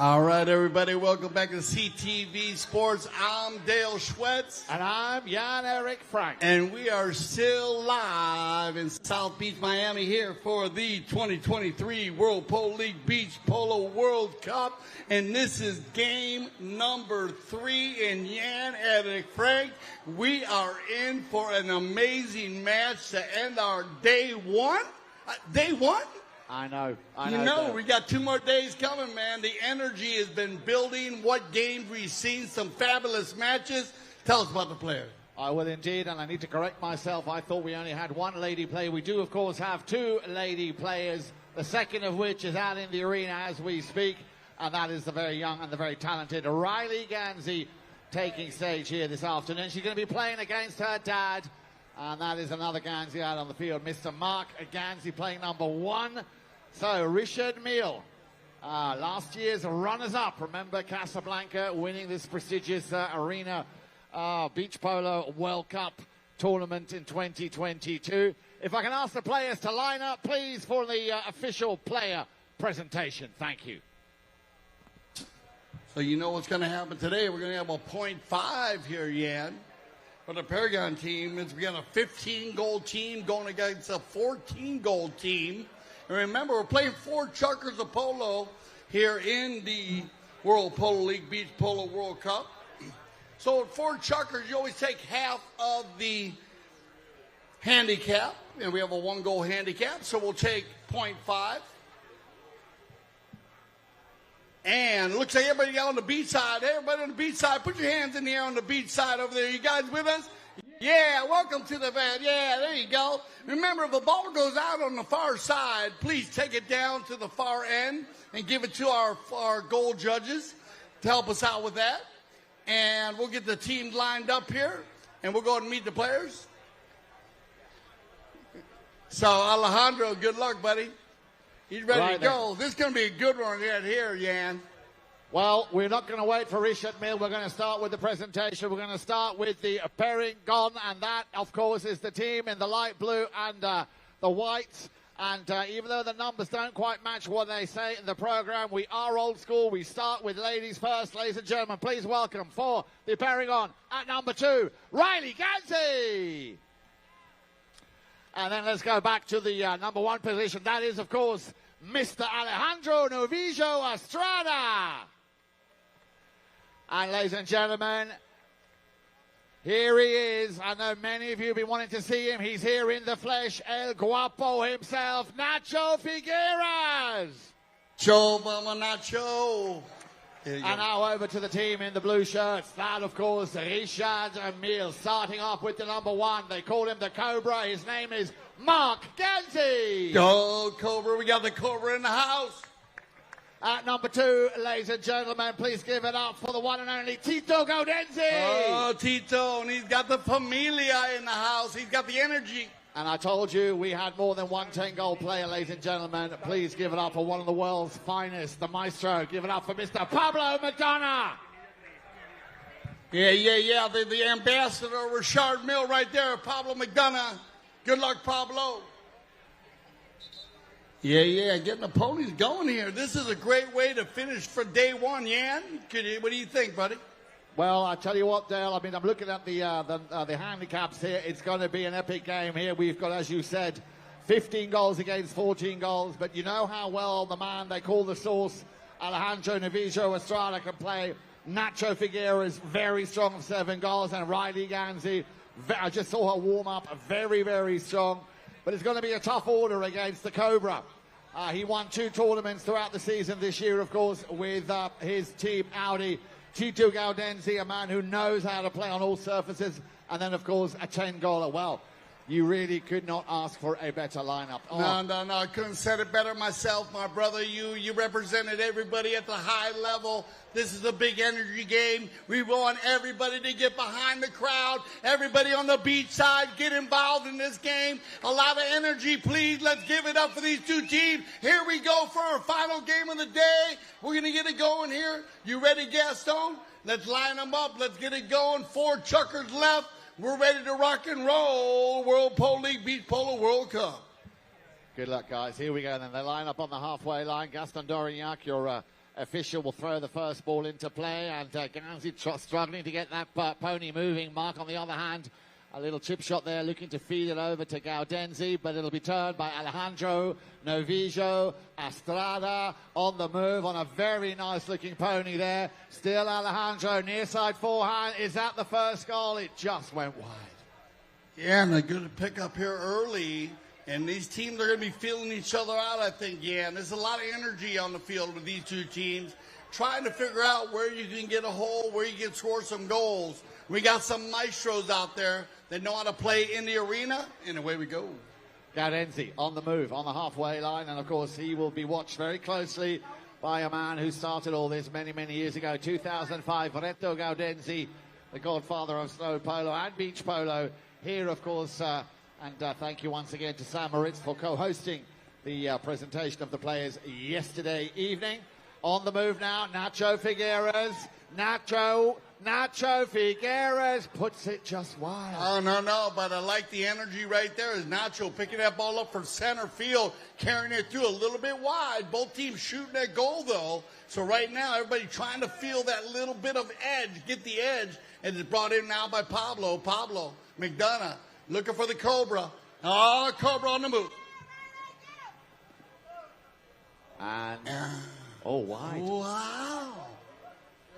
All right, everybody, welcome back to CTV Sports. I'm Dale Schwetz. And I'm Jan-Erik Frank. And we are still live in South Beach, Miami here for the 2023 World Polo League Beach Polo World Cup. And this is game number 3. And Jan-Erik Frank, we are in for an amazing match to end our day one. Day one? I know. You know, we got 2 more days coming, man. The energy has been building. What games we've seen, some fabulous matches. Tell us about the players. I will indeed, and I need to correct myself. I thought we only had 1 lady player. We do, of course, have 2 lady players, the second of which is out in the arena as we speak, and that is the very young and the very talented Riley Gansey taking stage here this afternoon. She's going to be playing against her dad, and that is another Gansey out on the field, Mr. Mark Gansey, playing number 1. So, Richard Mille, last year's runners-up. Remember Casablanca winning this prestigious arena beach polo World Cup tournament in 2022. If I can ask the players to line up, please, for the official player presentation. Thank you. So you know what's going to happen today. We're going to have a .5 here, Jan. For the Perigon team, we got a 15-goal team going against a 14-goal team. And remember, we're playing 4 chukkers of polo here in the World Polo League Beach Polo World Cup. So at 4 chukkers, you always take half of the handicap. And we have a 1-goal handicap, so we'll take .5. And it looks like everybody got on the beach side. Hey, everybody on the beach side, put your hands in the air on the beach side over there. You guys with us? Yeah, welcome to the event. Yeah, there you go. Remember, if the ball goes out on the far side, please take it down to the far end and give it to our goal judges to help us out with that. And we'll get the team lined up here, and we'll go ahead and meet the players. So, Alejandro, good luck, buddy. He's ready to go. This is going to be a good one right here, Jan. Well, we're not going to wait for Richard Mille. We're going to start with the presentation. We're going to start with the Perigon, and that, of course, is the team in the light blue and the white. And even though the numbers don't quite match what they say in the program, we are old school. We start with ladies first. Ladies and gentlemen, please welcome for the Perigon at number 2, Riley Gansey. And then let's go back to the number 1 position. That is, of course, Mr. Alejandro Novillo Estrada. And ladies and gentlemen, here he is. I know many of you have been wanting to see him. He's here in the flesh. El Guapo himself, Nacho Figueras. Cho, Mama Nacho. And now over to the team in the blue shirts. That, of course, Richard Mille, starting off with the number 1. They call him the Cobra. His name is Mark Gansey. Go, Cobra. We got the Cobra in the house. At number 2, ladies and gentlemen, please give it up for the one and only Tito Gaudenzi. Oh, Tito, and he's got the familia in the house. He's got the energy. And I told you we had more than one 10-goal player, ladies and gentlemen. Please give it up for one of the world's finest, the maestro. Give it up for Mr. Pablo Madonna. Yeah. The ambassador, Richard Mille, right there, Pablo McDonough. Good luck, Pablo. Yeah, getting the ponies going here. This is a great way to finish for day 1, Jan. What do you think, buddy? Well, I tell you what, Dale, I mean, I'm looking at the handicaps here. It's going to be an epic game here. We've got, as you said, 15 goals against 14 goals. But you know how well the man they call the Source, Alejandro Novillo Estrada, can play. Nacho Figueras, very strong, 7 goals. And Riley Gansey, I just saw her warm up, very, very strong. But it's going to be a tough order against the Cobra. He won 2 tournaments throughout the season this year, of course, with his team Audi. Tito Gaudenzi, a man who knows how to play on all surfaces. And then, of course, a 10-goaler. Well, you really could not ask for a better lineup. Oh. No, I couldn't have said it better myself, my brother. You represented everybody at the high level. This is a big energy game. We want everybody to get behind the crowd. Everybody on the beach side, get involved in this game. A lot of energy, please. Let's give it up for these 2 teams. Here we go for our final game of the day. We're going to get it going here. You ready, Gaston? Let's line them up. Let's get it going. 4 chukkers left. We're ready to rock and roll. World Polo League Beach Polo World Cup. Good luck, guys. Here we go then. They line up on the halfway line. Gaston Dorignac, your official will throw the first ball into play, and Gazi struggling to get that pony moving. Mark, on the other hand, a little chip shot there, looking to feed it over to Gaudenzi, but it'll be turned by Alejandro Novillo. Estrada on the move on a very nice-looking pony there. Still Alejandro, near side forehand. Is that the first goal? It just went wide. Yeah, and a good pickup here early. And these teams are going to be feeling each other out, I think, yeah. And there's a lot of energy on the field with these two teams, trying to figure out where you can get a hole, where you can score some goals. We got some maestros out there that know how to play in the arena, and away we go. Gaudenzi on the move, on the halfway line, and of course he will be watched very closely by a man who started all this many, many years ago, 2005, Reto Gaudenzi, the godfather of snow polo and beach polo. Here, of course, and thank you once again to Sam Moritz for co-hosting the presentation of the players yesterday evening. On the move now, Nacho Figueres. Nacho Figueres puts it just wide. Oh, no, but I like the energy right there. Is Nacho picking that ball up from center field, carrying it through a little bit wide. Both teams shooting that goal, though. So right now, everybody trying to feel that little bit of edge, get the edge, and it's brought in now by Pablo McDonough, looking for the Cobra. Oh, Cobra on the move. And, wide. Wow.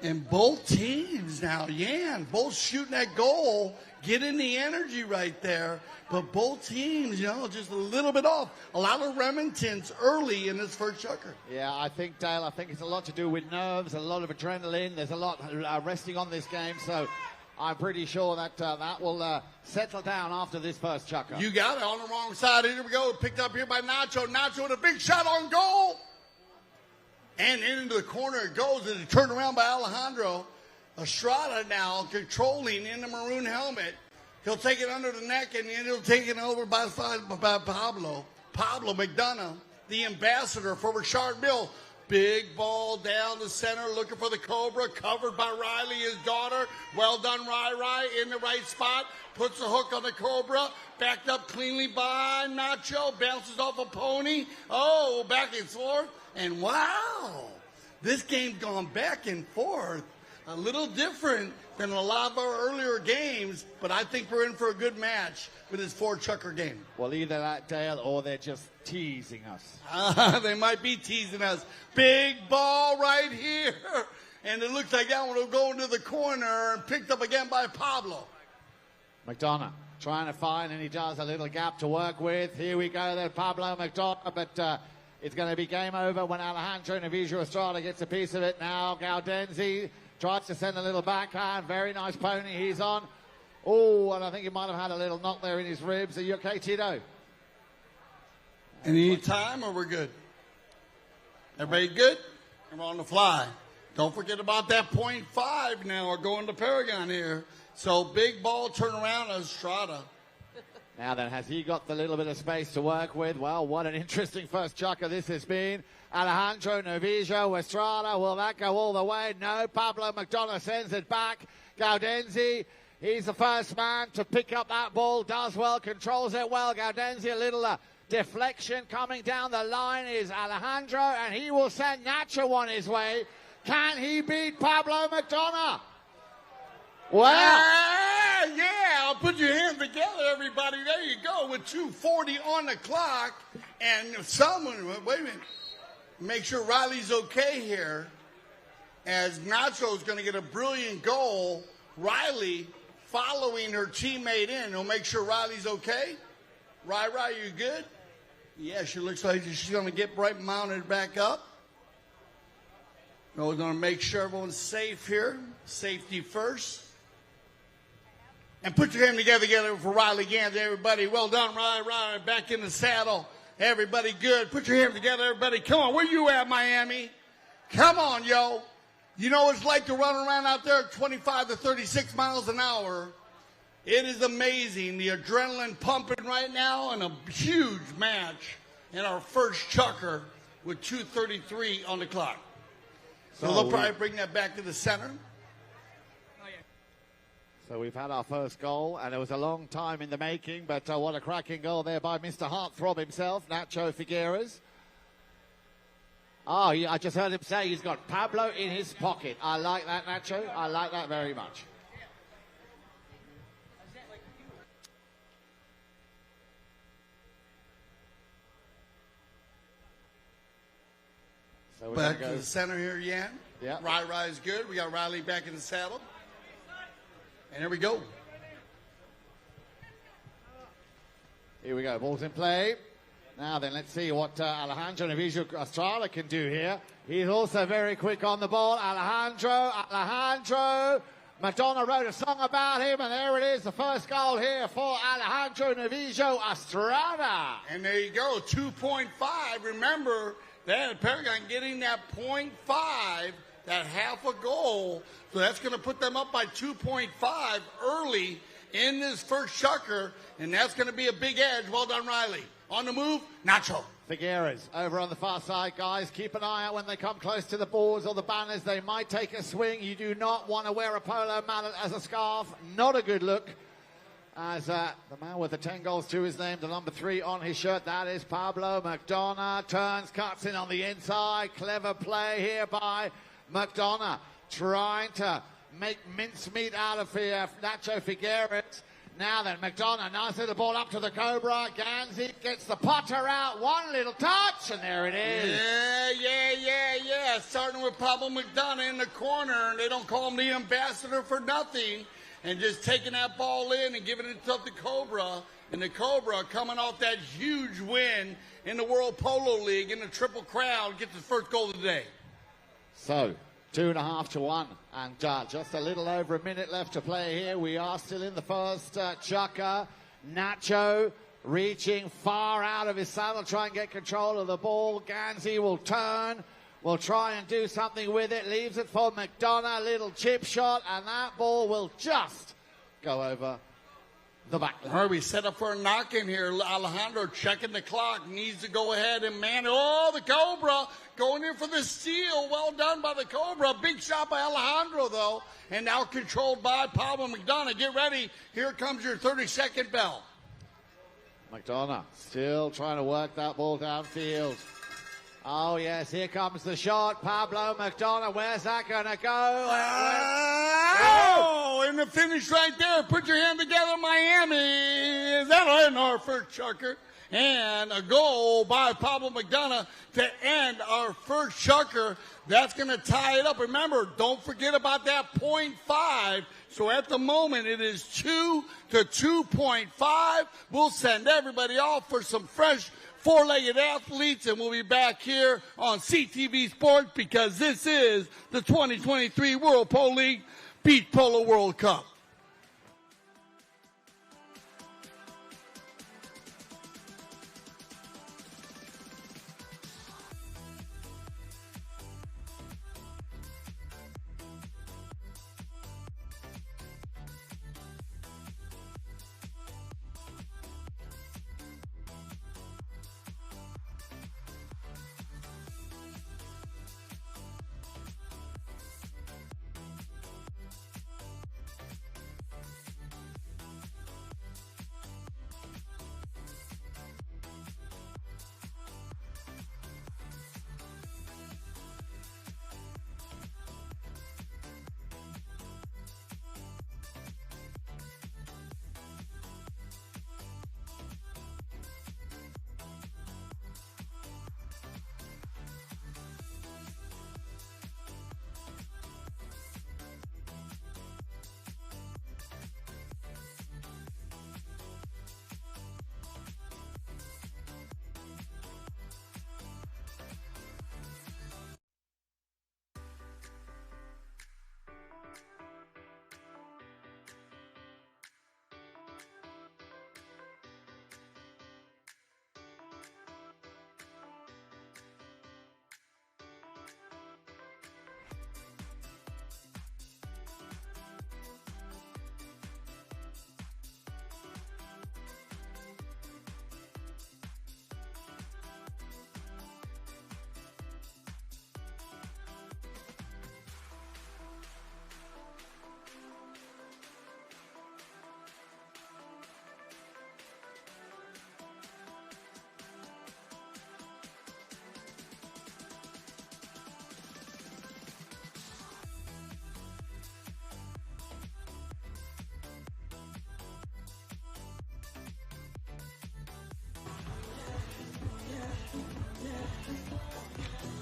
And both teams now, and both shooting that goal, getting the energy right there. But both teams, just a little bit off. A lot of Remingtons early in this first chukker. Yeah, I think, Dale, it's a lot to do with nerves, a lot of adrenaline. There's a lot resting on this game, so I'm pretty sure that that will settle down after this first chukker. You got it on the wrong side. Here we go. Picked up here by Nacho. Nacho with a big shot on goal. And into the corner it goes, and it's turned around by Alejandro. Estrada now controlling in the maroon helmet. He'll take it under the neck, and then he'll take it over by Pablo. Pablo McDonough, the ambassador for Richard Mille. Big ball down the center, looking for the Cobra, covered by Riley, his daughter. Well done, Rai, in the right spot. Puts the hook on the Cobra, backed up cleanly by Nacho, bounces off a pony. Oh, back and forth. And wow, this game's gone back and forth. A little different than a lot of our earlier games, but I think we're in for a good match with this four-chukker game. Well, either that, Dale, or they're just teasing us. They might be teasing us. Big ball right here. And it looks like that one will go into the corner and picked up again by Pablo. McDonough trying to find, and he does a little gap to work with. Here we go then, Pablo McDonough, but it's going to be game over when Alejandro Novillo Estrada gets a piece of it now. Gaudenzi tries to send a little backhand. Very nice pony he's on. Oh, and I think he might have had a little knock there in his ribs. Are you okay, Tito? Any time, or we're good? Everybody good? And we're on the fly. Don't forget about that 0.5 now. We're going to Perigon here. So big ball turn around, Estrada. Now then, has he got the little bit of space to work with? Well, what an interesting first chukker this has been. Alejandro Novillo Estrada, will that go all the way? No, Pablo McDonough sends it back. Gaudenzi, he's the first man to pick up that ball, does well, controls it well. Gaudenzi, a little deflection coming down the line is Alejandro, and he will send Nacho on his way. Can he beat Pablo McDonough? Well, yeah, put your hands together, everybody. There you go, with 2:40 on the clock. And if someone, wait a minute, make sure Riley's okay here, as Nacho's going to get a brilliant goal. Riley following her teammate in. He'll make sure Riley's okay. Rai, you good? Yeah, she looks like she's going to get right mounted back up. We're going to make sure everyone's safe here. Safety first. And put your hand together for Riley Gans, everybody. Well done, Riley, back in the saddle. Everybody good. Put your hands together, everybody. Come on, where you at, Miami? Come on, yo. You know what it's like to run around out there at 25 to 36 miles an hour. It is amazing. The adrenaline pumping right now, and a huge match in our first chukker with 2:33 on the clock. So they'll probably bring that back to the center. So we've had our first goal, and it was a long time in the making, but what a cracking goal there by Mr. Heartthrob himself, Nacho Figueres. Oh, yeah, I just heard him say he's got Pablo in his pocket. I like that, Nacho. I like that very much. So we're Back gonna to go. the center here, Yan. Yeah. Rai is good. We got Riley back in the saddle. And here we go. Here we go. Ball's in play. Now then, let's see what Alejandro Navijo Estrada can do here. He's also very quick on the ball. Alejandro. Madonna wrote a song about him, and there it is, the first goal here for Alejandro Navijo Estrada. And there you go, 2.5. Remember that Perigon getting that 0.5, that half a goal. So that's going to put them up by 2.5 early in this first chucker, and that's going to be a big edge. Well done, Riley. On the move, Nacho. Figueres over on the far side, guys. Keep an eye out when they come close to the boards or the banners. They might take a swing. You do not want to wear a polo mallet as a scarf. Not a good look. As the man with the 10 goals to his name, the number 3 on his shirt, that is Pablo McDonough. Turns, cuts in on the inside. Clever play here by McDonough. Trying to make mincemeat out of Nacho Figueres. Now then, McDonough, nice little ball up to the Cobra. Ganzi gets the putter out. One little touch, and there it is. Yeah. Starting with Pablo McDonough in the corner, and they don't call him the ambassador for nothing. And just taking that ball in and giving it to the Cobra. And the Cobra, coming off that huge win in the World Polo League in the Triple Crown, gets his first goal of the day. So, 2.5 to 1, and just a little over a minute left to play here. We are still in the first chukker. Nacho reaching far out of his saddle, try and get control of the ball. Ganzi will turn, will try and do something with it, leaves it for McDonough, little chip shot, and that ball will just go over the back line. All right, we set up for a knock-in here. Alejandro checking the clock, needs to go ahead and man. Oh, the Cobra going in for the steal. Well done by the Cobra. Big shot by Alejandro, though. And now controlled by Pablo McDonough. Get ready. Here comes your 30-second bell. McDonough still trying to work that ball downfield. Oh, yes, here comes the shot. Pablo McDonough, where's that going to go? Oh, and the finish right there. Put your hand together, Miami. Is that in our first chucker? And a goal by Pablo McDonough to end our first chukker. That's going to tie it up. Remember, don't forget about that 0.5. So at the moment, it is 2 to 2.5. We'll send everybody off for some fresh four-legged athletes, and we'll be back here on CTV Sports because this is the 2023 World Polo League Beach Polo World Cup.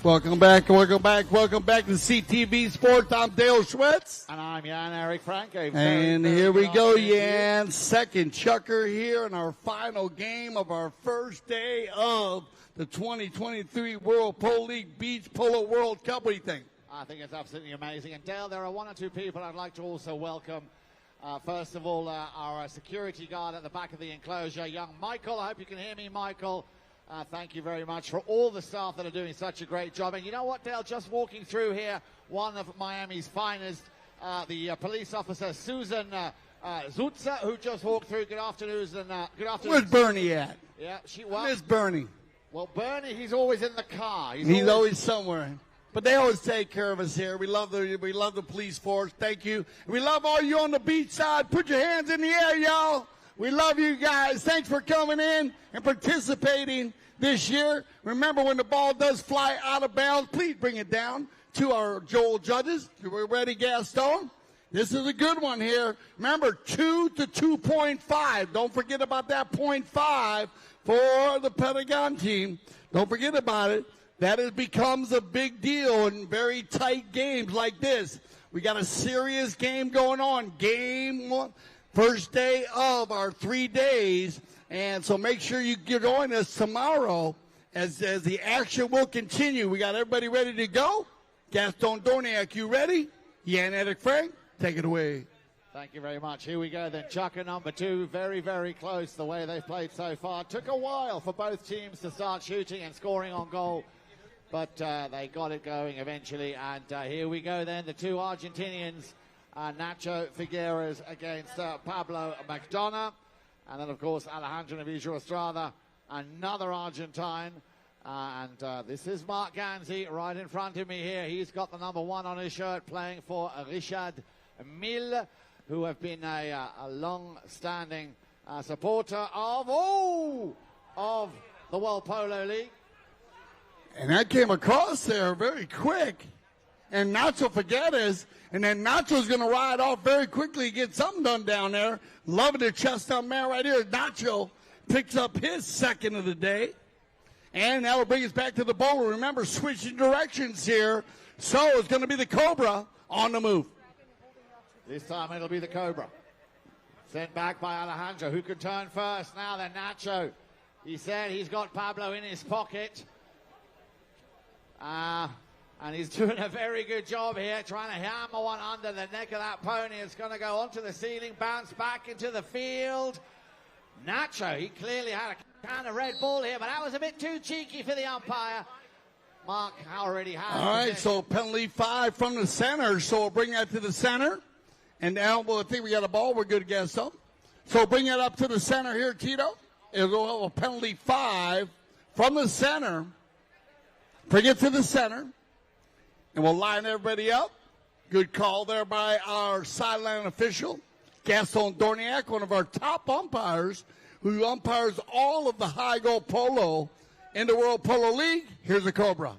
Welcome back to CTV Sports. I'm Dale Schwetz. And I'm Jan Eric Frank. And here we go, Jan. Second chucker here in our final game of our first day of the 2023 World Polo League Beach Polo World Cup. What do you think? I think it's absolutely amazing. And Dale, there are one or two people I'd like to also welcome. First of all, our security guard at the back of the enclosure, young Michael. I hope you can hear me, Michael. Thank you very much for all the staff that are doing such a great job. And you know what, Dale, just walking through here, one of Miami's finest, the police officer, Susan Zutza, who just walked through. Good afternoon. Good afternoon. Where's Bernie at? Yeah, Miss Bernie. Well, Bernie, he's always in the car. He's always somewhere. But they always take care of us here. We love the police force. Thank you. We love all you on the beach side. Put your hands in the air, y'all. We love you guys. Thanks for coming in and participating this year. Remember, when the ball does fly out of bounds, please bring it down to our Joel judges. We're ready, Gaston. This is a good one here. Remember, 2 to 2.5. Don't forget about that 0.5 for the Perigon team. Don't forget about it. That becomes a big deal in very tight games like this. We got a serious game going on. Game one. First day of our 3 days, and so make sure you join us tomorrow as the action will continue. We got everybody ready to go. Gaston Dorniak, you ready? Jan Eric Frank, take it away. Thank you very much. Here we go then. Chucker number 2, very, very close the way they've played so far. Took a while for both teams to start shooting and scoring on goal, but they got it going eventually. And here we go then, the two Argentinians. Nacho Figueres against Pablo McDonough. And then, of course, Alejandro Navijo Estrada, another Argentine. This is Mark Ganzi right in front of me here. He's got the number 1 on his shirt, playing for Richard Mille, who have been a long-standing supporter of the World Polo League. And that came across there very quick. And Nacho Figueres, and then Nacho's going to ride off very quickly, get something done down there. Loving the chestnut man right here. Nacho picks up his second of the day. And that will bring us back to the bowl. Remember, switching directions here. So it's going to be the Cobra on the move. This time it'll be the Cobra. Sent back by Alejandro, who can turn first. Now then, Nacho. He said he's got Pablo in his pocket. And he's doing a very good job here, trying to hammer one under the neck of that pony. It's going to go onto the ceiling, bounce back into the field. Nacho, he clearly had a kind of red ball here, but that was a bit too cheeky for the umpire. Mark already has. All right, so penalty 5 from the center. So we'll bring that to the center. And now I think we got a ball. We're good to get some. So bring that up to the center here, Tito. It'll go a penalty 5 from the center. Bring it to the center. And we'll line everybody up. Good call there by our sideline official, Gaston Dorniak, one of our top umpires, who umpires all of the high goal polo in the World Polo League. Here's the Cobra.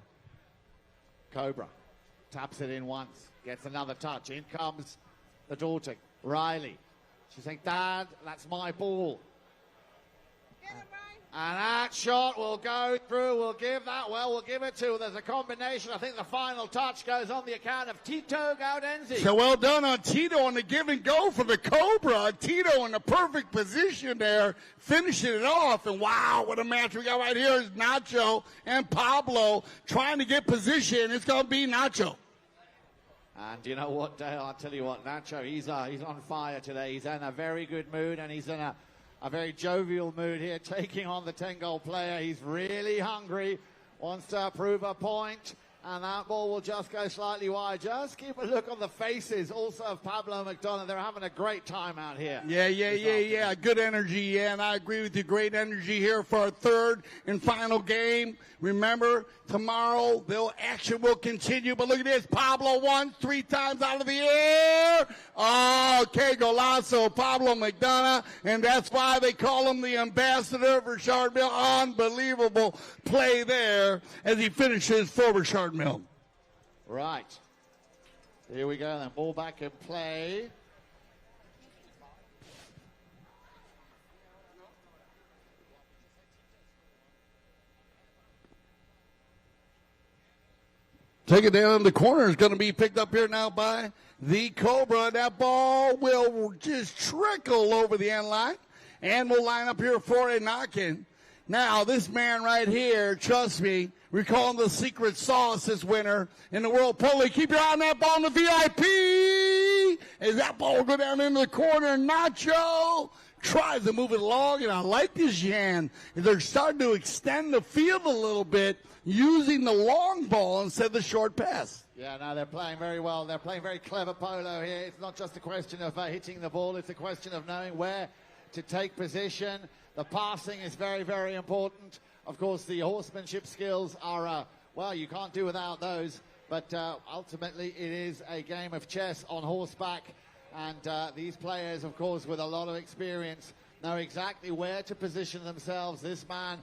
Cobra taps it in once, gets another touch. In comes the daughter, Riley. She's saying, Dad, that's my ball. And that shot will go through. We'll give it to. There's a combination. I think the final touch goes on the account of Tito Gaudenzi. So well done on Tito on the give and go for the Cobra. Tito in the perfect position there, finishing it off. And wow, what a match we got right here is Nacho and Pablo trying to get position. It's going to be Nacho. And you know what, Dale? I'll tell you what, Nacho, he's on fire today. He's in a very good mood, and he's in a very jovial mood here, taking on the 10-goal player. He's really hungry, wants to prove a point, and that ball will just go slightly wide. Just keep a look on the faces also of Pablo McDonough. They're having a great time out here. Yeah. Good energy, yeah, and I agree with you. Great energy here for our third and final game. Remember, tomorrow, the action will continue, but look at this. Pablo won 3 times out of the air. Oh, que golazo, Pablo McDonough, and that's why they call him the ambassador for Richard Mille. Unbelievable play there as he finishes for Richard Mille. Right. Here we go then. Ball back in play. Take it down in the corner. Is going to be picked up here now by the Cobra. That ball will just trickle over the end line. And we'll line up here for a knock-in. Now, this man right here, trust me, we call him the secret sauce, this winner in the World Polo. Keep your eye on that ball in the VIP. As that ball will go down into the corner, Nacho tries to move it along, and I like this, Jan. They're starting to extend the field a little bit using the long ball instead of the short pass. Yeah, no, they're playing very well. They're playing very clever polo here. It's not just a question of hitting the ball. It's a question of knowing where to take position. The passing is very, very important. Of course, the horsemanship skills are, well, you can't do without those. But ultimately, it is a game of chess on horseback. And these players, of course, with a lot of experience, know exactly where to position themselves. This man,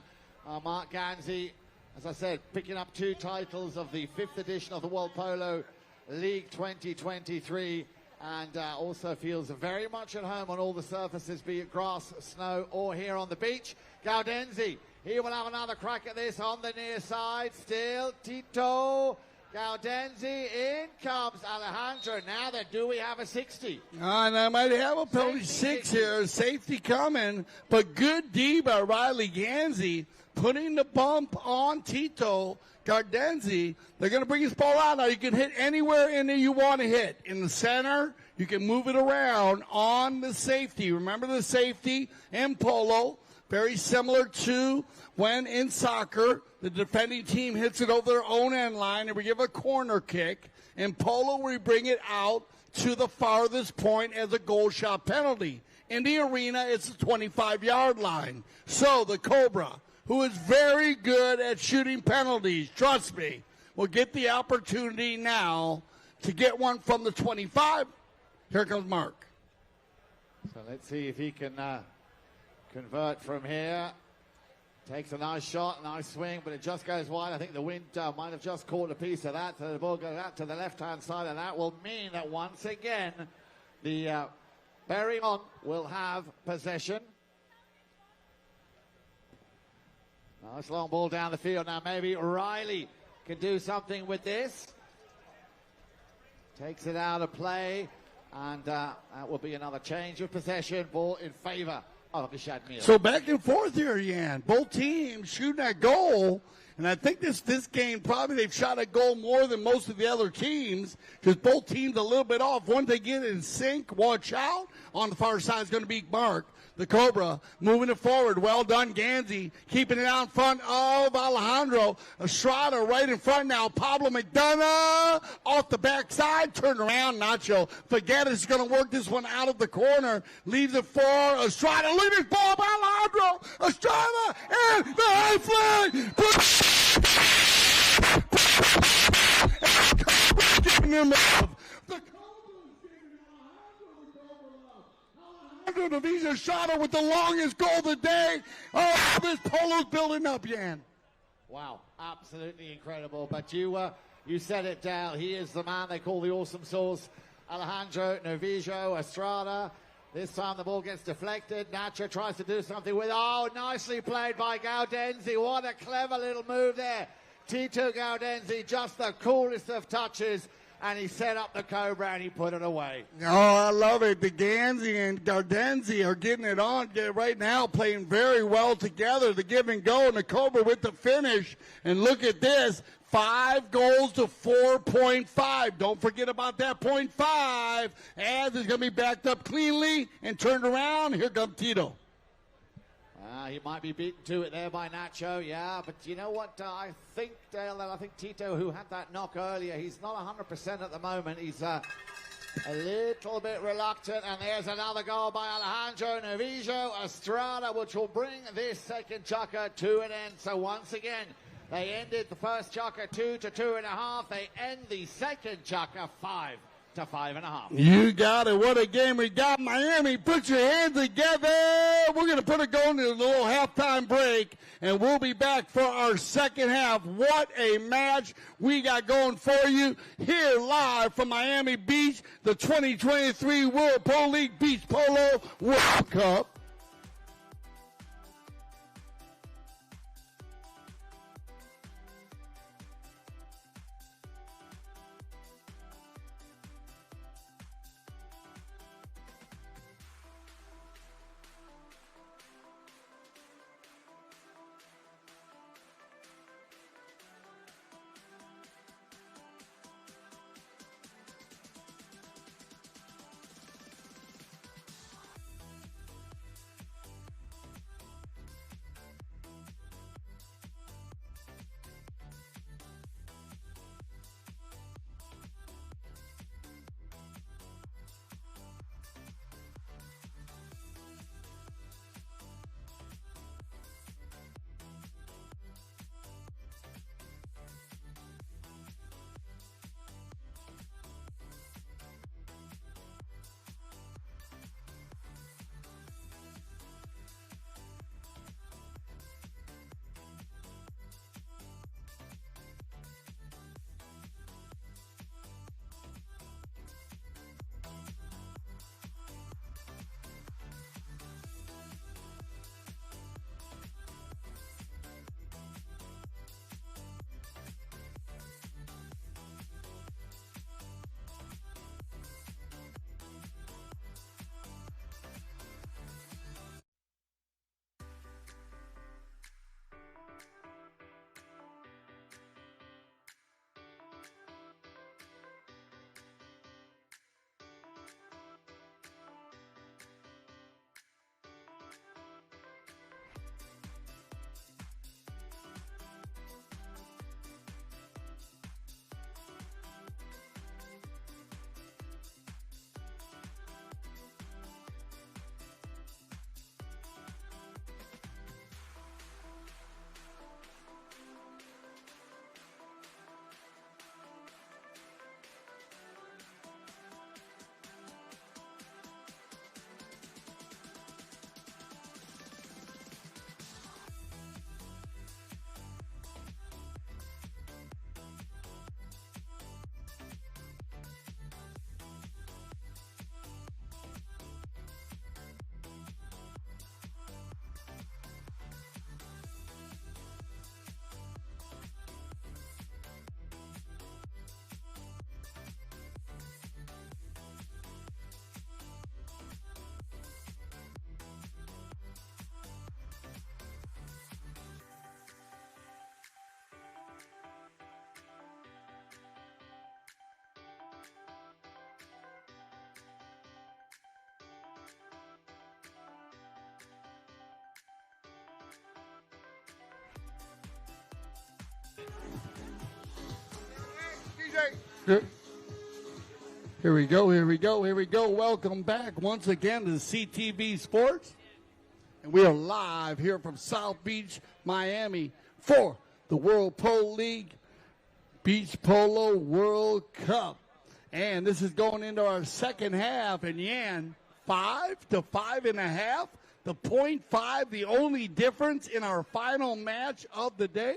Mark Ganzi, as I said, picking up 2 titles of the 5th edition of the World Polo League 2023. And also feels very much at home on all the surfaces, be it grass, snow, or here on the beach. Gaudenzi, he will have another crack at this on the near side. Still, Tito. Gaudenzi, in comes Alejandro. Now then, do we have a 60? And I might have a penalty 6 here. Safety coming, but good D by Riley Ganzi, putting the bump on Tito Gaudenzi. They're going to bring his ball out. Now, you can hit anywhere in there you want to hit. In the center, you can move it around on the safety. Remember the safety in polo, very similar to when in soccer, the defending team hits it over their own end line and we give a corner kick. In polo, we bring it out to the farthest point as a goal shot penalty. In the arena, it's the 25-yard line. So the Cobra, who is very good at shooting penalties, trust me, will get the opportunity now to get one from the 25. Here comes Mark. So let's see if he can convert from here. Takes a nice shot, nice swing, but it just goes wide. I think the wind might have just caught a piece of that. So the ball goes out to the left-hand side, and that will mean that once again, the Perigon will have possession. Nice long ball down the field. Now maybe Riley can do something with this. Takes it out of play, and that will be another change of possession. Ball in favor of Ishad Mille. So back and forth here, Jan. Both teams shooting that goal, and I think this game probably they've shot a goal more than most of the other teams because both teams a little bit off. Once they get in sync, watch out. On the far side is going to be Mark. The Cobra moving it forward. Well done, Ganzi. Keeping it out in front of Alejandro. Estrada right in front now. Pablo McDonough off the backside. Turn around, Nacho. Forget it. He's going to work this one out of the corner. Leaves it for Estrada. Leave his ball by Alejandro. Estrada and the high flag. Getting him off. The Division shot with the longest goal of the day. Oh, this polo's building up, Jan. Wow, absolutely incredible. But you said it, Dale. He is the man they call the awesome sauce. Alejandro Novillo Estrada. This time the ball gets deflected. Nacho tries to do something with it. Oh, nicely played by Gaudenzi. What a clever little move there. Tito Gaudenzi, just the coolest of touches. And he set up the Cobra and he put it away. Oh, I love it. The Ganzi and Gaudenzi are getting it on right now, playing very well together. The give and go, and the Cobra with the finish. And look at this, 5 goals to 4.5. Don't forget about that 0.5. As it's going to be backed up cleanly and turned around. Here comes Tito. He might be beaten to it there by Nacho, yeah. But you know what? I think, Dale, that I think Tito, who had that knock earlier, he's not 100% at the moment. He's a little bit reluctant. And there's another goal by Alejandro Novillo Estrada, which will bring this second chukker to an end. So once again, they ended the first chukker 2 to 2.5. They end the second chukker 5 to 5.5. You got it. What a game we got. Miami, put your hands together. We're going to put it going to a little halftime break, and we'll be back for our second half. What a match we got going for you here live from Miami Beach, the 2023 World Polo League Beach Polo World Cup. Here we go, here we go, here we go. Welcome back once again to CTV Sports. And we are live here from South Beach, Miami for the World Polo League Beach Polo World Cup. And this is going into our second half. And Yan, 5 to 5.5. The 0.5, the only difference in our final match of the day.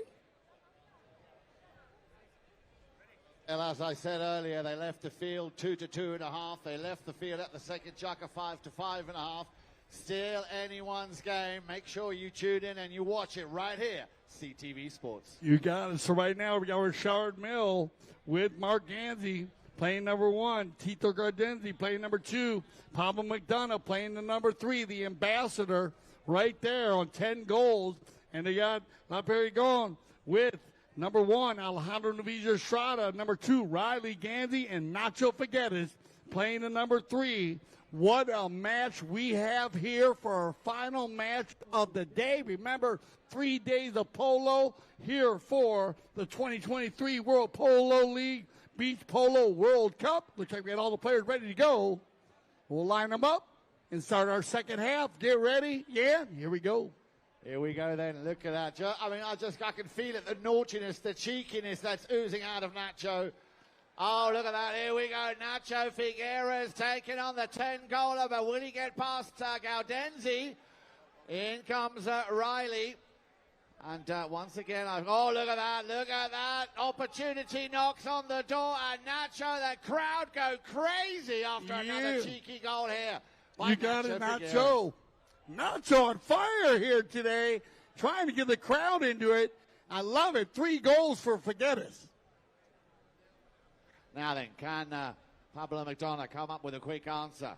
Well, as I said earlier, they left the field 2 to 2.5. They left the field at the second chukker 5 to 5.5. Still anyone's game. Make sure you tune in and you watch it right here, CTV Sports. You got it. So right now we got Richard Mille with Mark Ganzi playing number 1. Tito Gardenzi playing number 2. Pablo McDonough playing the number 3. The ambassador right there on 10 goals. And they got La Perigon with number 1, Alejandro Novizia Estrada. Number 2, Riley Ganzi and Nacho Figueres playing the number 3. What a match we have here for our final match of the day. Remember, 3 days of polo here for the 2023 World Polo League Beach Polo World Cup. Looks like we got all the players ready to go. We'll line them up and start our second half. Get ready. Yeah, here we go. Here we go then. Look at that. I mean, I can feel it, the naughtiness, the cheekiness that's oozing out of Nacho. Oh, look at that. Here we go. Nacho Figueres taking on the 10-goaler, but will he get past Gaudenzi? In comes Riley. And once again, oh, look at that. Look at that. Opportunity knocks on the door, and Nacho, the crowd go crazy after another cheeky goal here. You got it, Nacho. Nacho on fire here today, trying to get the crowd into it. I love it. 3 goals for Figueres. Now then, can Pablo McDonough come up with a quick answer?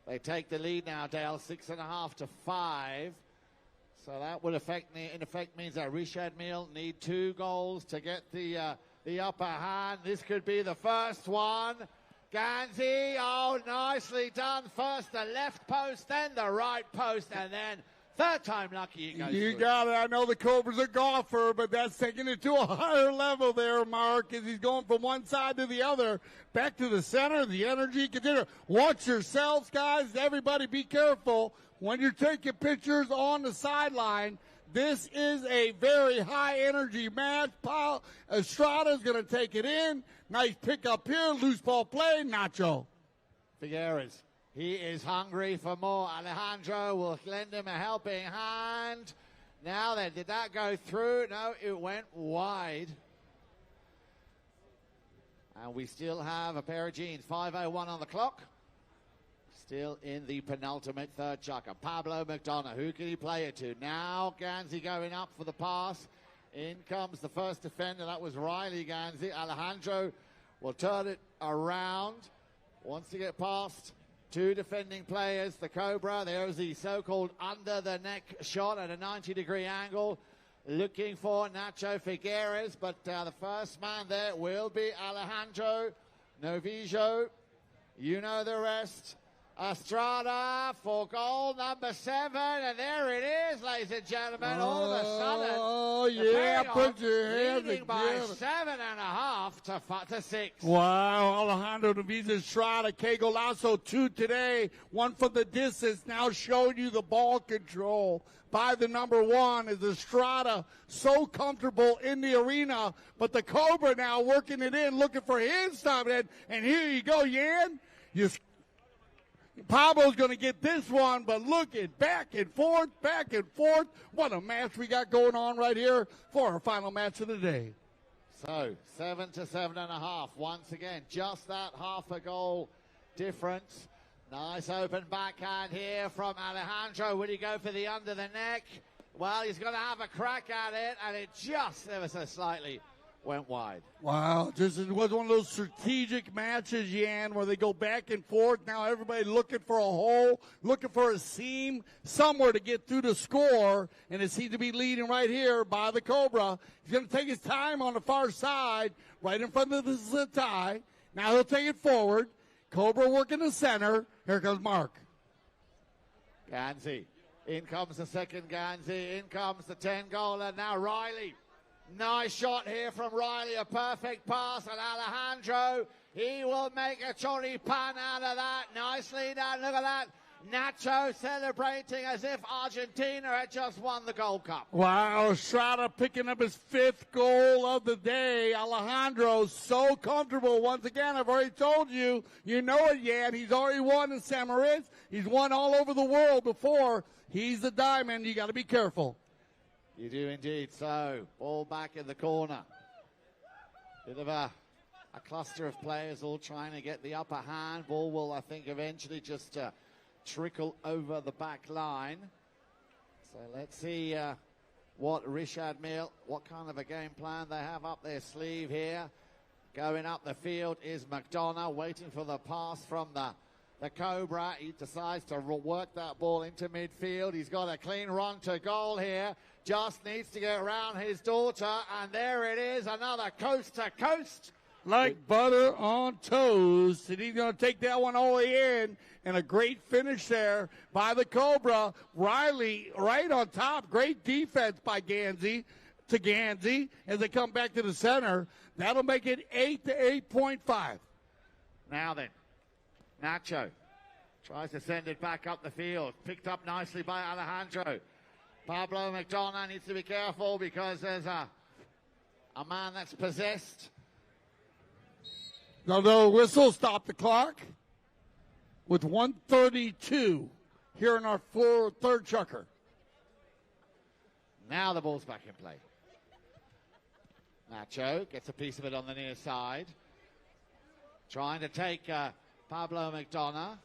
They take the lead now, Dale, 6.5 to 5. So that would in effect means that Richard Mille need 2 goals to get the upper hand. This could be the first one. Ganzi, oh, nicely done. First the left post, then the right post, and then third time lucky it goes You through. got it. I know the Cobra's a golfer, but that's taking it to a higher level there, Mark, as he's going from one side to the other. Back to the center, the energy. Continue. Watch yourselves, guys. Everybody be careful when you're taking pictures on the sideline. This is a very high-energy match. Paul Estrada's going to take it in. Nice pick up here. Loose ball play. Nacho. Figueres. He is hungry for more. Alejandro will lend him a helping hand. Now then, did that go through? No, it went wide. And we still have a pair of jeans. 5:01 on the clock. Still in the penultimate third chukker. Pablo McDonough, who can he play it to? Now Ganzi going up for the pass. In comes the first defender. That was Riley Ganzi. Alejandro will turn it around. Wants to get past 2 defending players. The Cobra, there's the so-called under-the-neck shot at a 90-degree angle. Looking for Nacho Figueres, but the first man there will be Alejandro Novillo. You know the rest. Estrada for goal number 7, and there it is, ladies and gentlemen. All of a sudden, oh yeah, put your hands leading by 7.5 to 6. Wow, Alejandro Novizia Estrada, Que Golazo 2 today, 1 from the distance. Now showing you the ball control by the number 1 is Estrada, so comfortable in the arena, but the Cobra now working it in, looking for his time, and here you go, Yan. Pablo's going to get this one, but look at back and forth, back and forth. What a match we got going on right here for our final match of the day. So 7 to 7.5. Once again, just that half a goal difference. Nice open backhand here from Alejandro. Will he go for the under the neck? Well, he's going to have a crack at it, and it just ever so slightly went wide. Wow, it was one of those strategic matches, Yan, where they go back and forth. Now everybody looking for a hole, looking for a seam, somewhere to get through to score, and it seems to be leading right here by the Cobra. He's going to take his time on the far side, right in front of the tie. Now he'll take it forward. Cobra working the center. Here comes Mark. Ganzi. In comes the second Ganzi. In comes the 10-goaler. Now Riley. Nice shot here from Riley, a perfect pass, and Alejandro, he will make a choripan out of that. Nicely done, look at that. Nacho celebrating as if Argentina had just won the Gold Cup. Wow, Estrada picking up his 5th goal of the day. Alejandro so comfortable. Once again, I've already told you, you know it, Yan. He's already won in San Moritz. He's won all over the world before. He's the diamond. You got to be careful. You do indeed. So, ball back in the corner. Bit of a cluster of players all trying to get the upper hand. Ball will, I think, eventually just trickle over the back line. So let's see what Richard Mille, what kind of a game plan they have up their sleeve here. Going up the field is McDonough, waiting for the pass from the Cobra. He decides to work that ball into midfield. He's got a clean run to goal here. Just needs to get around his daughter, and there it is, another coast to coast. Like butter on toast, and he's going to take that one all the way in, and a great finish there by the Cobra. Riley right on top. Great defense by Ganzi as they come back to the center. That'll make it 8 to 8.5. Now then, Nacho tries to send it back up the field. Picked up nicely by Alejandro. Pablo McDonough needs to be careful because there's a man that's possessed. No whistle, stop the clock with 1:32 here in our third chukker. Now the ball's back in play. Nacho gets a piece of it on the near side. Trying to take Pablo McDonough.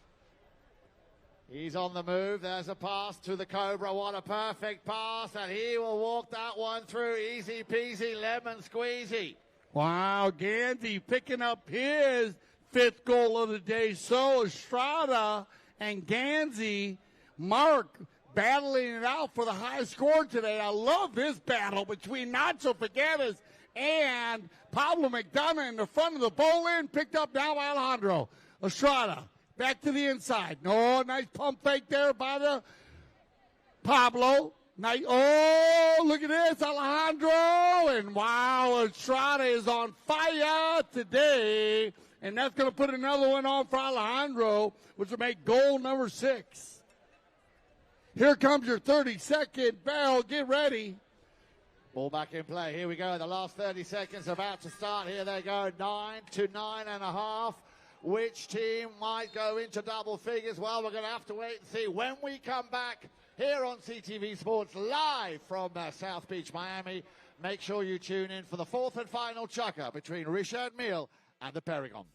He's on the move. There's a pass to the Cobra. What a perfect pass. And he will walk that one through. Easy peasy, lemon squeezy. Wow, Ganzi picking up his 5th goal of the day. So Estrada and Ganzi, Mark battling it out for the high score today. I love this battle between Nacho Figueres and Pablo McDonough in the front of the bowl in. Picked up now by Alejandro. Estrada back to the inside. No, nice pump fake there by the Pablo. Nice. Oh, look at this, Alejandro. And wow, Estrada is on fire today. And that's going to put another one on for Alejandro, which will make goal number 6. Here comes your 30-second bell. Get ready. Ball back in play. Here we go. The last 30 seconds about to start. Here they go. 9 to 9.5. Which team might go into double figures? Well, we're going to have to wait and see when we come back here on CTV Sports live from South Beach, Miami. Make sure you tune in for the 4th and final chukker between Richard Mille and the Perigon.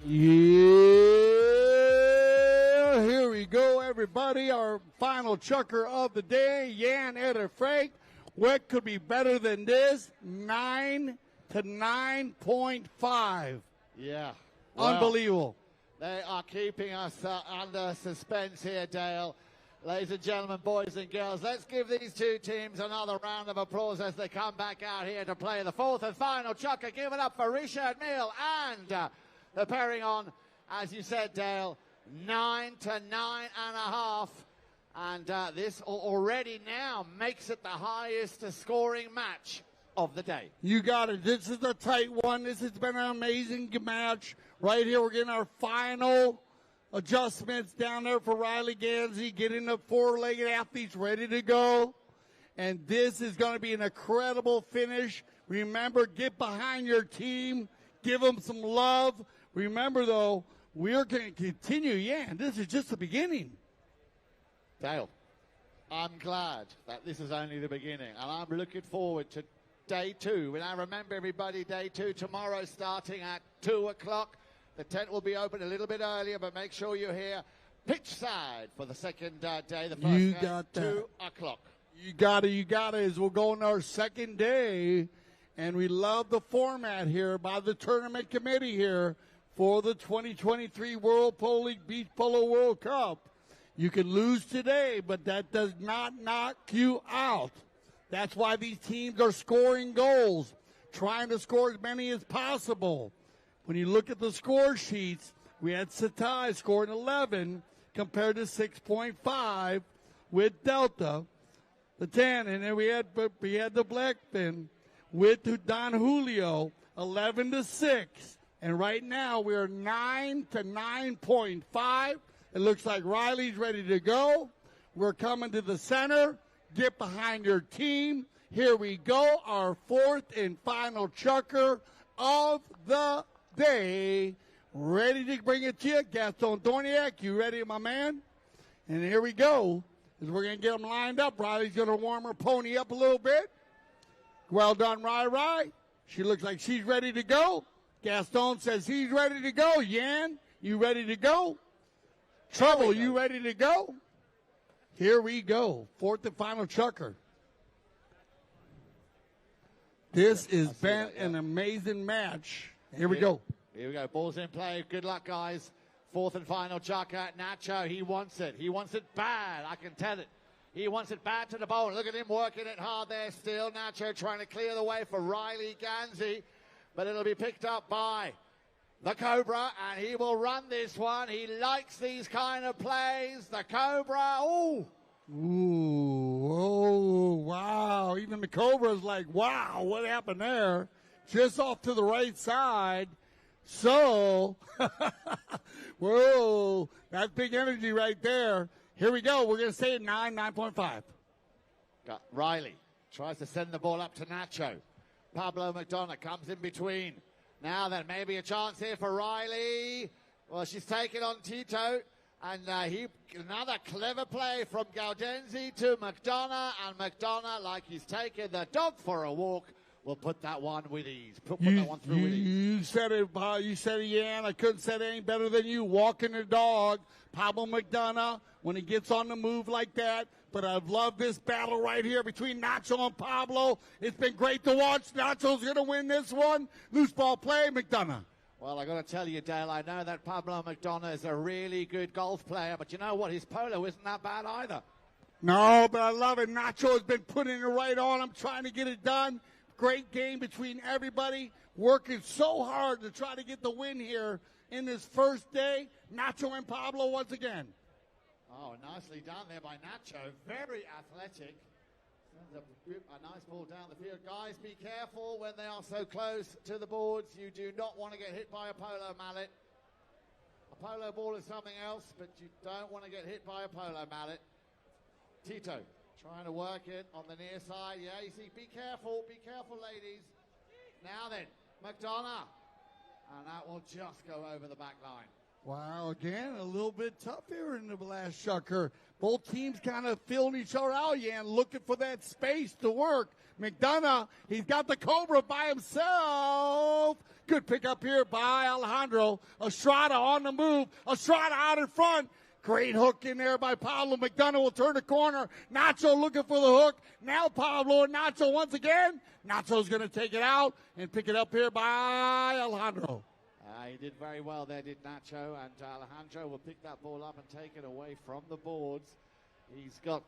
Yeah, here we go, everybody. Our final chucker of the day, Jan Frank. What could be better than this? 9 to 9.5. Yeah. Well, unbelievable. They are keeping us under suspense here, Dale. Ladies and gentlemen, boys and girls, let's give these two teams another round of applause as they come back out here to play the fourth and final chukker. Give it up for Richard Mille and the Perigon. As you said, Dale, 9 to 9.5. And this already now makes it the highest scoring match of the day. You got it. This is a tight one. This has been an amazing match. Right here, we're getting our final adjustments down there for Riley Gansey, getting the four-legged athletes ready to go. And this is going to be an incredible finish. Remember, get behind your team. Give them some love. Remember, though, we're going to continue. Yeah, and this is just the beginning. Dale, I'm glad that this is only the beginning. And I'm looking forward to day two. And I remember, everybody, day two tomorrow starting at 2 o'clock. The tent will be open a little bit earlier, but make sure you're here pitch side for the second day. The first you day, got 2 o'clock. You got it. As we'll go on our second day, and we love the format here by the tournament committee here for the 2023 World Polo League Beach Polo World Cup. You can lose today, but that does not knock you out. That's why these teams are scoring goals, trying to score as many as possible. When you look at the score sheets, we had Satai scoring 11 compared to 6.5 with Delta, the 10. And then we had the Blackfin with Don Julio, 11 to 6. And right now we are 9 to 9.5. It looks like Riley's ready to go. We're coming to the center. Get behind your team. Here we go, our fourth and final chukker of the day. Ready to bring it to you. Gaston Dorniak, you ready, my man? And here we go. As we're going to get them lined up. Riley's going to warm her pony up a little bit. Well done, Rai. She looks like she's ready to go. Gaston says he's ready to go. Yan, you ready to go? Trouble, you ready to go? Here we go. Fourth and final chukker. This has been an amazing match. Here we go. Here we go. Ball's in play. Good luck, guys. Fourth and final chukker. Nacho, he wants it. He wants it bad. I can tell it. He wants it bad to the bowl. Look at him working it hard there still. Nacho trying to clear the way for Riley Gansey. But it'll be picked up by the Cobra, and he will run this one. He likes these kind of plays. The Cobra, ooh, oh, wow. Even the Cobra's like, wow, what happened there? Just off to the right side. So, whoa, that's big energy right there. Here we go. We're going to say 9.5. Got Riley tries to send the ball up to Nacho. Pablo McDonough comes in between. Now then, maybe a chance here for Riley. Well, she's taken on Tito. And another clever play from Gaudenzi to McDonough. And McDonough, like he's taken the dog for a walk, will put that one with ease. Put that one through with ease. You said it, Yan. I couldn't say it any better than you. Walking the dog. Pablo McDonough, when he gets on the move like that. But I've loved this battle right here between Nacho and Pablo. It's been great to watch. Nacho's going to win this one. Loose ball play, McDonough. Well, I got to tell you, Dale, I know that Pablo McDonough is a really good golf player, but you know what? His polo isn't that bad either. No, but I love it. Nacho has been putting it right on. I'm trying to get it done. Great game between everybody. Working so hard to try to get the win here in this first day. Nacho and Pablo once again. Oh, nicely done there by Nacho. Very athletic. Sends a nice ball down the field. Guys, be careful when they are so close to the boards. You do not want to get hit by a polo mallet. A polo ball is something else, but you don't want to get hit by a polo mallet. Tito trying to work it on the near side. Yeah, you see, be careful, ladies. Now then, McDonough. And that will just go over the back line. Wow, again, a little bit tough here in the last shucker. Both teams kind of filling each other out, yeah, and looking for that space to work. McDonough, he's got the Cobra by himself. Good pick up here by Alejandro. Estrada on the move. Estrada out in front. Great hook in there by Pablo. McDonough will turn the corner. Nacho looking for the hook. Now Pablo and Nacho once again. Nacho's going to take it out and pick it up here by Alejandro. He did very well there, did Nacho, and Alejandro will pick that ball up and take it away from the boards. He's got,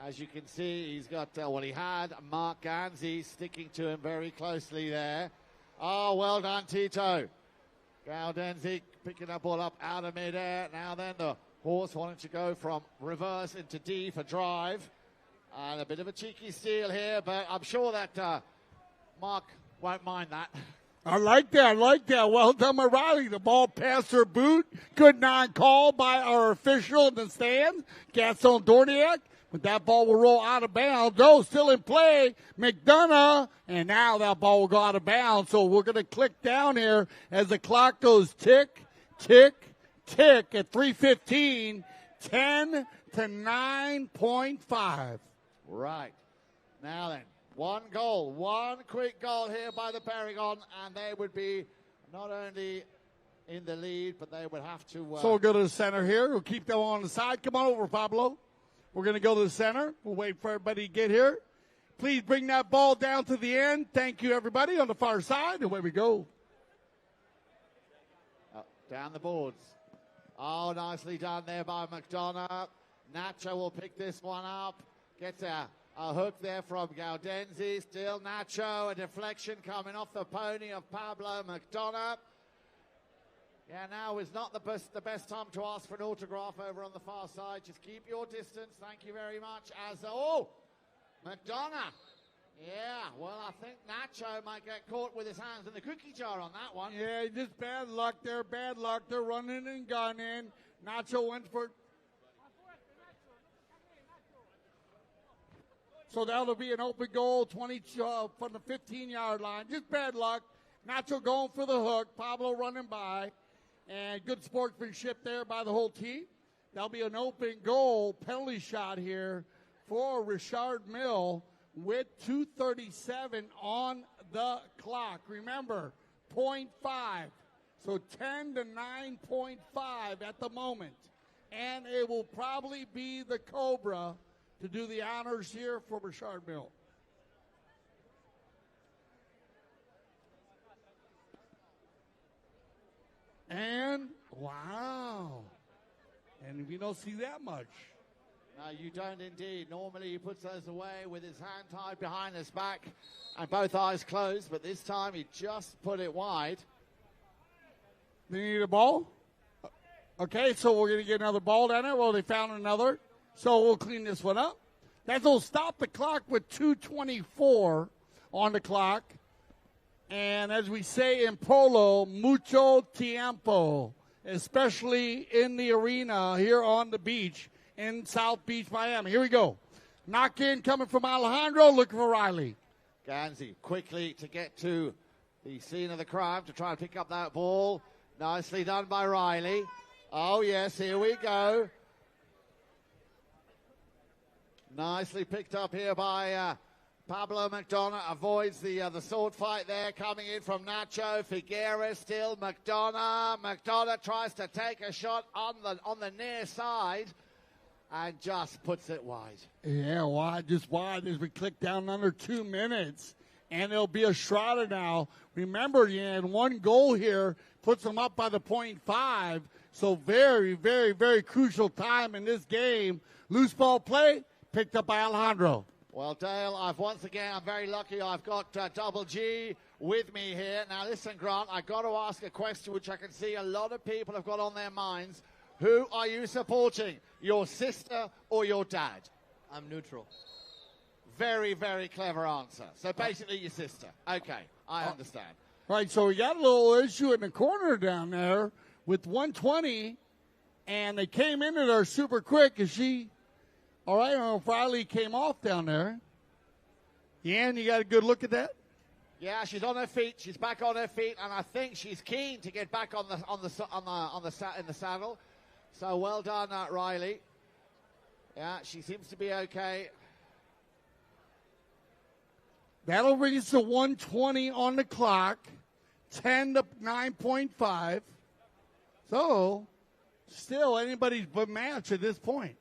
as you can see, he's got, he had Mark Ganzi sticking to him very closely there. Oh, well done, Tito. Gaudenzi picking that ball up out of midair. Now then, the horse wanting to go from reverse into D for drive. And a bit of a cheeky steal here, but I'm sure that Mark won't mind that. I like that. Well done, Riley. The ball past her boot. Good non-call by our official in the stands, Gaston Dorniak. But that ball will roll out of bounds. Oh, still in play, McDonough. And now that ball will go out of bounds. So we're going to click down here as the clock goes tick, tick, tick at 3:15, 10 to 9.5. Right. Now then. One quick goal here by the Perigon, and they would be not only in the lead, but they would have to... So we'll go to the center here. We'll keep them on the side. Come on over, Pablo. We're going to go to the center. We'll wait for everybody to get here. Please bring that ball down to the end. Thank you, everybody, on the far side. Away we go. Down the boards. Oh, nicely done there by McDonough. Nacho will pick this one up. Gets a hook there from Gaudenzi. Still Nacho. A deflection coming off the pony of Pablo McDonough. Yeah, now is not the best time to ask for an autograph over on the far side. Just keep your distance. Thank you very much. McDonough. Yeah, well, I think Nacho might get caught with his hands in the cookie jar on that one. Yeah, just bad luck there. They're running and gunning. Nacho went for... So that'll be an open goal, 20 from the 15-yard line. Just bad luck. Nacho going for the hook. Pablo running by. And good sportsmanship there by the whole team. That'll be an open goal penalty shot here for Richard Mille with 2:37 on the clock. Remember, 0.5. So 10 to 9.5 at the moment. And it will probably be the Cobra to do the honors here for Richard Mille. And, wow. And we don't see that much. No, you don't indeed. Normally he puts those away with his hand tied behind his back and both eyes closed, but this time he just put it wide. They need a ball? Okay, so we're going to get another ball down there. Well, they found another. So we'll clean this one up. That'll stop the clock with 2:24 on the clock. And as we say in Polo, mucho tiempo, especially in the arena here on the beach in South Beach, Miami. Here we go. Knock in coming from Alejandro, looking for Riley. Ganzi quickly to get to the scene of the crime to try and pick up that ball. Nicely done by Riley. Oh, yes, here we go. Nicely picked up here by Pablo McDonough. Avoids the sword fight there coming in from Nacho. Figueres still. McDonough tries to take a shot on the near side and just puts it wide. Yeah, wide, just wide as we click down under 2 minutes. And it'll be a Estrada now. Remember, Yan, one goal here puts them up by the 0.5. So very, very, very crucial time in this game. Loose ball play picked up by Alejandro. Well, Dale, I'm very lucky. I've got Double G with me here. Now, listen, Grant, I've got to ask a question which I can see a lot of people have got on their minds. Who are you supporting, your sister or your dad? I'm neutral. Very, very clever answer. So basically your sister. Okay, I understand. Right, so we got a little issue in the corner down there with 120, and they came into there super quick. Is she... All right, I don't know if Riley came off down there. Yan, you got a good look at that? Yeah, she's on her feet. She's back on her feet, and I think she's keen to get back in the saddle. So well done, Riley. Yeah, she seems to be okay. That'll bring us to 120 on the clock, 10 to 9.5. So, still anybody's but match at this point.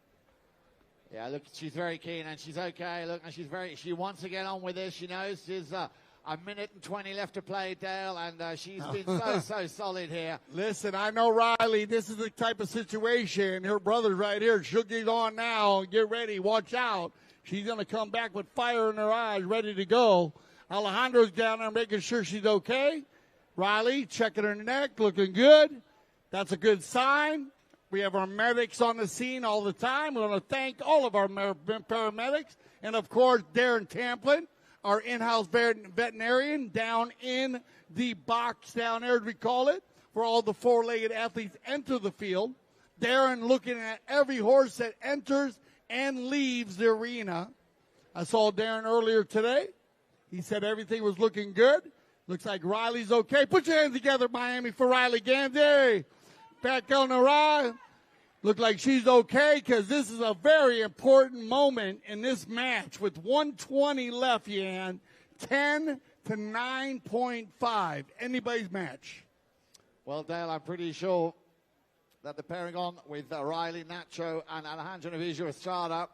Yeah, look, she's very keen and she's okay. Look, and she wants to get on with this. She knows there's a minute and 20 left to play, Dale, and she's been so solid here. Listen, I know Riley. This is the type of situation. Her brother's right here. She'll get on now. Get ready. Watch out. She's going to come back with fire in her eyes, ready to go. Alejandro's down there making sure she's okay. Riley checking her neck, looking good. That's a good sign. We have our medics on the scene all the time. We want to thank all of our paramedics. And, of course, Darren Tamplin, our in-house veterinarian, down in the box down there, as we call it, for all the four-legged athletes enter the field. Darren looking at every horse that enters and leaves the arena. I saw Darren earlier today. He said everything was looking good. Looks like Riley's okay. Put your hands together, Miami, for Riley Gandy. Back on the ride. Look like she's okay because this is a very important moment in this match with 120 left, Yan. 10 to 9.5. Anybody's match. Well, Dale, I'm pretty sure that the Perigon with Riley, Nacho, and Alejandro Navijo Estrada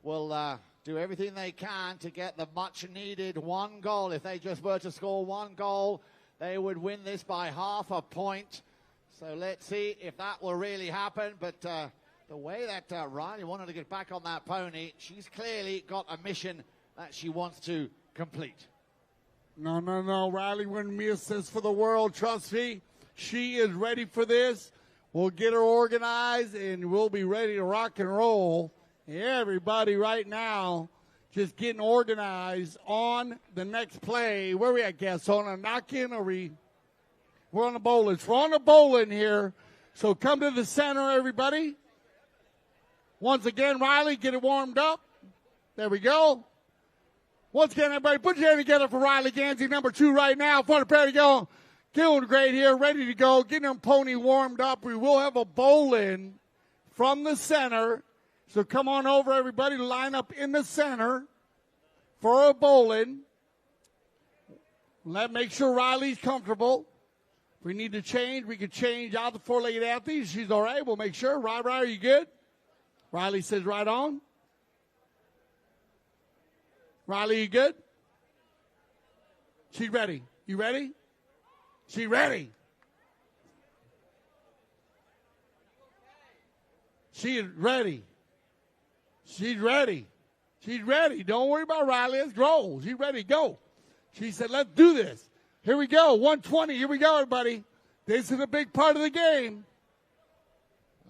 will do everything they can to get the much-needed one goal. If they just were to score one goal, they would win this by half a point. So let's see if that will really happen. But the way that Riley wanted to get back on that pony, she's clearly got a mission that she wants to complete. No. Riley wouldn't be assist for the world. Trust me. She is ready for this. We'll get her organized, and we'll be ready to rock and roll. Everybody right now just getting organized on the next play. Where we at, Guess? On a knock-in or we're on the bowling. We're on the bowling here. So come to the center, everybody. Once again, Riley, get it warmed up. There we go. Once again, everybody, put your hand together for Riley Gansey, number 2 right now. For the Perigon. Doing great here, ready to go, getting them pony warmed up. We will have a bowling from the center. So come on over, everybody, line up in the center for a bowling. Make sure Riley's comfortable. If we need to change, we can change out the four-legged athlete. She's all right. We'll make sure. Riley, are you good? Riley says right on. Riley, you good? She's ready. You ready? She's ready. She is ready. She's ready. She's ready. Don't worry about Riley. Let's roll. She's ready. Go. She said, let's do this. Here we go. 120. Here we go, everybody. This is a big part of the game.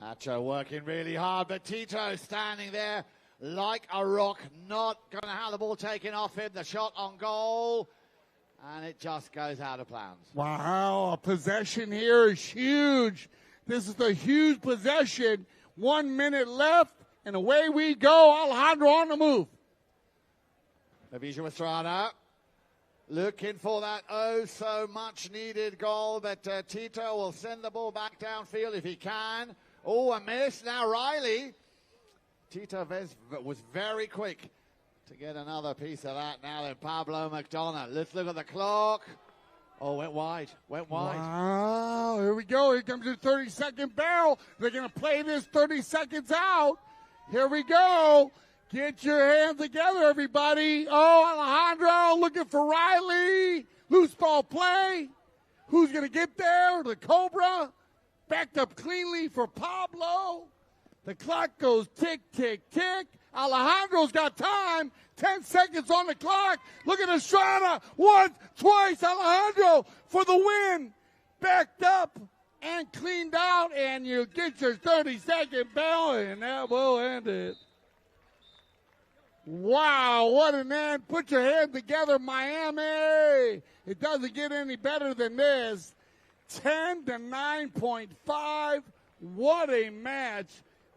Nacho working really hard, but Tito standing there like a rock, not going to have the ball taken off him. The shot on goal, and it just goes out of bounds. Wow, a possession here is huge. This is a huge possession. 1 minute left, and away we go. Alejandro on the move. Navijo Estrada looking for that so much needed goal, but Tito will send the ball back downfield if he can. Oh, a miss. Now Riley. Tito was very quick to get another piece of that now then Pablo McDonough. Let's look at the clock. Oh, went wide. Wow, here we go. Here comes your 30-second bell. They're going to play this 30 seconds out. Here we go. Get your hands together, everybody. Oh, Alejandro looking for Riley. Loose ball play. Who's going to get there? The Cobra. Backed up cleanly for Pablo. The clock goes tick, tick, tick. Alejandro's got time. 10 seconds on the clock. Look at Estrada. Once, twice. Alejandro for the win. Backed up and cleaned out. And you get your 30-second bell. And that will end it. Wow, what an end. Put your hands together, Miami. It doesn't get any better than this. 10 to 9.5. What a match.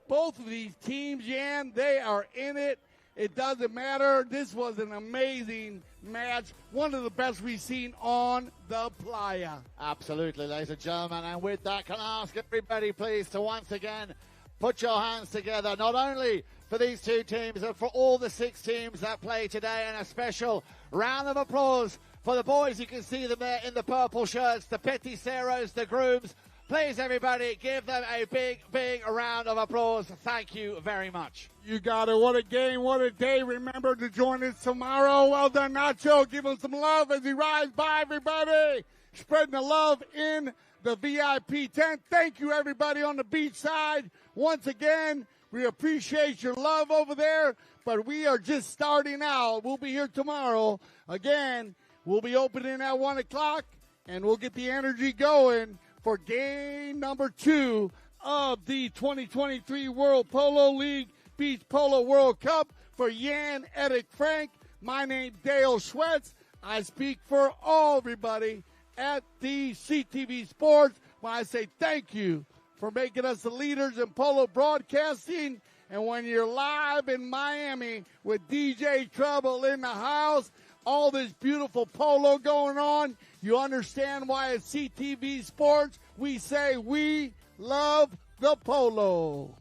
Both of these teams, Yan, they are in it. It doesn't matter. This was an amazing match. One of the best we've seen on the playa. Absolutely, ladies and gentlemen. And with that, can I ask everybody, please, to once again put your hands together, not only for these two teams, but for all the 6 teams that play today. And a special round of applause for the boys. You can see them there in the purple shirts, the Peticeros, the grooms. Please, everybody, give them a big, big round of applause. Thank you very much. You got it. What a game. What a day. Remember to join us tomorrow. Well done, Nacho. Give him some love as he rides by, everybody. Spreading the love in the VIP tent. Thank you, everybody on the beach side. Once again, we appreciate your love over there, but we are just starting out. We'll be here tomorrow. Again, we'll be opening at 1 o'clock, and we'll get the energy going for game number 2 of the 2023 World Polo League Beach Polo World Cup. For Jan Erik Frank, my name's Dale Schwetz. I speak for all everybody at the CTV Sports when I say thank you for making us the leaders in polo broadcasting. And when you're live in Miami with DJ Trouble in the house, all this beautiful polo going on, you understand why at CTV Sports we say we love the polo.